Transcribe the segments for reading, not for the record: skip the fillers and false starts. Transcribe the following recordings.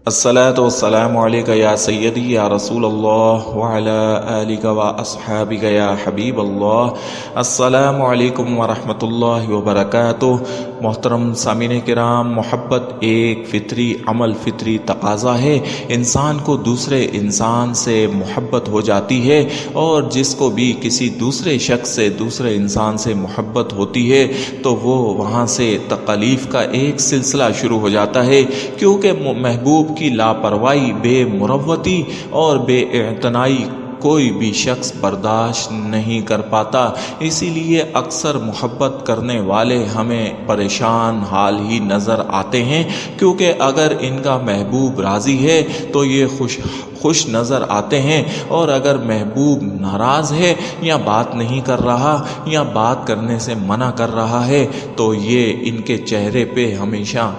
الصلاۃ والسلام علیک یا سیدی یا رسول اللہ وعلی آلک و اصحابک یا حبیب اللہ۔ السلام علیکم ورحمۃ اللہ وبرکاتہ۔ محترم سامعین کرام، محبت ایک فطری عمل، فطری تقاضا ہے۔ انسان کو دوسرے انسان سے محبت ہو جاتی ہے، اور جس کو بھی کسی دوسرے شخص سے، دوسرے انسان سے محبت ہوتی ہے تو وہ وہاں سے تکلیف کا ایک سلسلہ شروع ہو جاتا ہے، کیونکہ محبوب کی لاپرواہی، بے مروتی اور بے اعتنائی کوئی بھی شخص برداشت نہیں کر پاتا۔ اسی لیے اکثر محبت کرنے والے ہمیں پریشان حال ہی نظر آتے ہیں، کیونکہ اگر ان کا محبوب راضی ہے تو یہ خوش نظر آتے ہیں، اور اگر محبوب ناراض ہے یا بات نہیں کر رہا یا بات کرنے سے منع کر رہا ہے تو یہ ان کے چہرے پہ ہمیشہ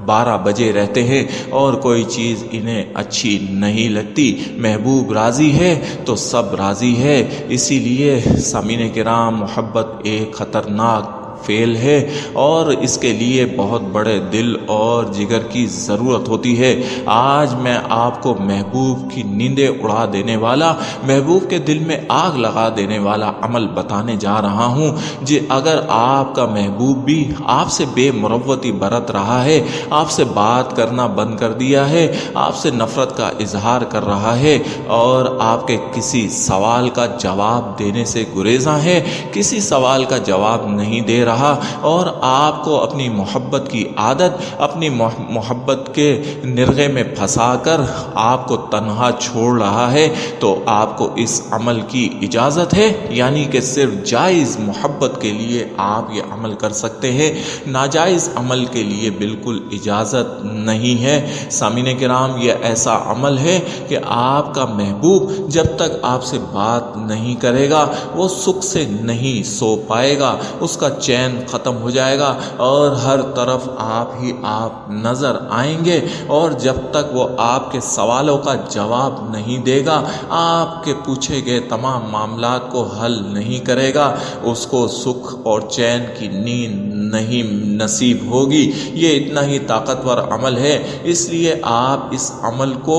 12 بجے رہتے ہیں اور کوئی چیز انہیں اچھی نہیں لگتی۔ محبوب راضی ہے تو سب راضی ہے۔ اسی لیے سامعین کرام، محبت ایک خطرناک فعل ہے، اور اس کے لیے بہت بڑے دل اور جگر کی ضرورت ہوتی ہے۔ آج میں آپ کو محبوب کی نیندیں اڑا دینے والا، محبوب کے دل میں آگ لگا دینے والا عمل بتانے جا رہا ہوں۔ اگر آپ کا محبوب بھی آپ سے بے مروتی برت رہا ہے، آپ سے بات کرنا بند کر دیا ہے، آپ سے نفرت کا اظہار کر رہا ہے، اور آپ کے کسی سوال کا جواب دینے سے گریزاں ہے، کسی سوال کا جواب نہیں دے رہا، اور آپ کو اپنی محبت کی عادت، اپنی محبت کے نرغے میں پھنسا کر آپ کو تنہا چھوڑ رہا ہے، تو آپ کو اس عمل کی اجازت ہے، یعنی کہ صرف جائز محبت کے لیے آپ یہ عمل کر سکتے ہیں، ناجائز عمل کے لیے بالکل اجازت نہیں ہے۔ سامعین کرام، یہ ایسا عمل ہے کہ آپ کا محبوب جب تک آپ سے بات نہیں کرے گا وہ سکھ سے نہیں سو پائے گا، اس کا چین ختم ہو جائے گا، اور ہر طرف آپ ہی آپ نظر آئیں گے، اور جب تک وہ آپ کے سوالوں کا جواب نہیں دے گا، آپ کے پوچھے گئے تمام معاملات کو حل نہیں کرے گا، اس کو سکھ اور چین کی نیند نہیں نصیب ہوگی۔ یہ اتنا ہی طاقتور عمل ہے، اس لیے آپ اس عمل کو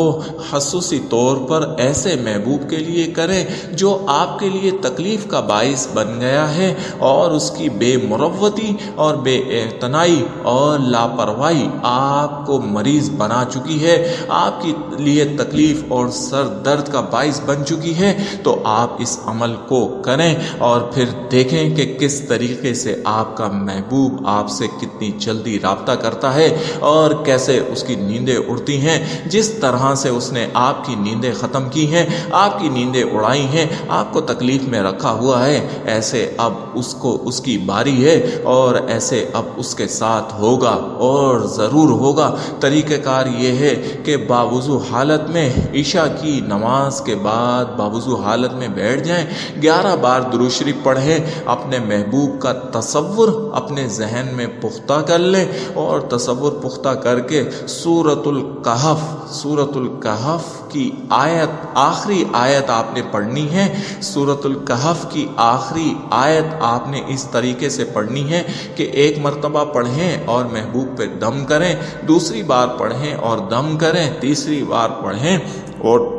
خصوصی طور پر ایسے محبوب کے لیے کریں جو آپ کے لیے تکلیف کا باعث بن گیا ہے، اور اس کی بے مروتی اور بے اعتنائی اور لاپرواہی آپ کو مریض بنا چکی ہے، آپ کے لیے تکلیف اور سر درد کا باعث بن چکی ہے۔ تو آپ اس عمل کو کریں اور پھر دیکھیں کہ کس طریقے سے آپ کا محبوب آپ سے کتنی جلدی رابطہ کرتا ہے، اور کیسے اس کی نیندیں اڑتی ہیں۔ جس طرح سے اس نے آپ کی نیندیں ختم کی ہیں، آپ کی نیندیں اڑائی ہیں، آپ کو تکلیف میں رکھا ہوا ہے، ایسے اب اس کی باری ہے، اور ایسے اب اس کے ساتھ ہوگا، اور ضرور ہوگا۔ طریقہ کار یہ ہے کہ باوضو حالت میں عشاء کی نماز کے بعد باوضو حالت میں بیٹھ جائیں، 11 بار درود شریف پڑھیں، اپنے محبوب کا تصور اپنے ذہن میں پختہ کر لیں، اور تصور پختہ کر کے سورۃ الکہف کی آخری آیت آپ نے پڑھنی ہے۔ سورۃ الکہف کی آخری آیت آپ نے اس طریقے سے پڑھنی ہے کہ ایک مرتبہ پڑھیں اور محبوب پہ دم کریں، دوسری بار پڑھیں اور دم کریں، تیسری بار پڑھیں اور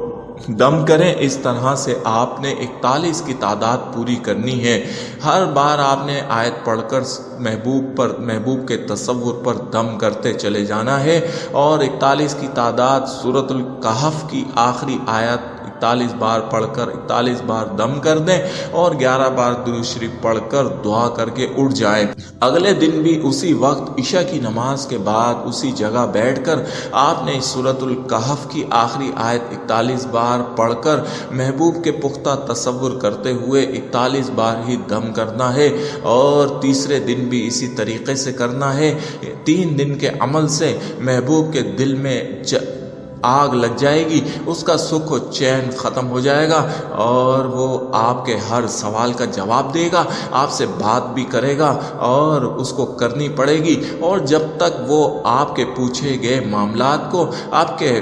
دم کریں۔ اس طرح سے آپ نے 41 کی تعداد پوری کرنی ہے۔ ہر بار آپ نے آیت پڑھ کر محبوب کے تصور پر دم کرتے چلے جانا ہے، اور 41 کی تعداد سورۃ الکہف کی آخری آیت 41 بار پڑھ کر 41 بار دم کر دیں، اور 11 بار درود شریف پڑھ کر دعا کر کے اٹھ جائیں۔ اگلے دن بھی اسی وقت عشاء کی نماز کے بعد اسی جگہ بیٹھ کر آپ نے سورۃ الکہف کی آخری آیت 41 بار پڑھ کر محبوب کے پختہ تصور کرتے ہوئے 41 بار ہی دم کرنا ہے، اور تیسرے دن بھی اسی طریقے سے کرنا ہے۔ 3 دن کے عمل سے محبوب کے دل میں آگ لگ جائے گی، اس کا سکھ و چین ختم ہو جائے گا، اور وہ آپ کے ہر سوال کا جواب دے گا، آپ سے بات بھی کرے گا، اور اس کو کرنی پڑے گی، اور جب تک وہ آپ کے پوچھے گئے معاملات کو، آپ کے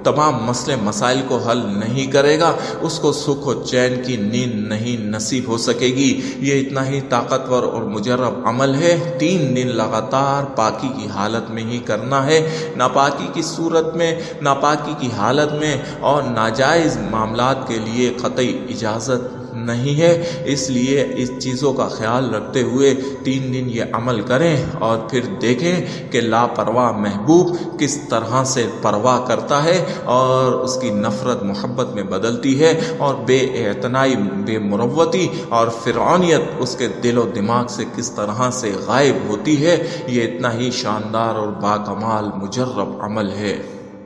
تمام مسئلے مسائل کو حل نہیں کرے گا اس کو سکھ و چین کی نیند نہیں نصیب ہو سکے گی۔ یہ اتنا ہی طاقتور اور مجرب عمل ہے۔ 3 دن لگاتار پاکی کی حالت میں ہی کرنا ہے، ناپاکی کی صورت میں، ناپاکی کی حالت میں اور ناجائز معاملات کے لیے قطعی اجازت نہیں ہے۔ اس لیے اس چیزوں کا خیال رکھتے ہوئے 3 دن یہ عمل کریں اور پھر دیکھیں کہ لاپرواہ محبوب کس طرح سے پرواہ کرتا ہے اور اس کی نفرت محبت میں بدلتی ہے اور بے اعتنائی، بے مروتی اور فرعونیت اس کے دل و دماغ سے کس طرح سے غائب ہوتی ہے۔ یہ اتنا ہی شاندار اور باکمال مجرب عمل ہے۔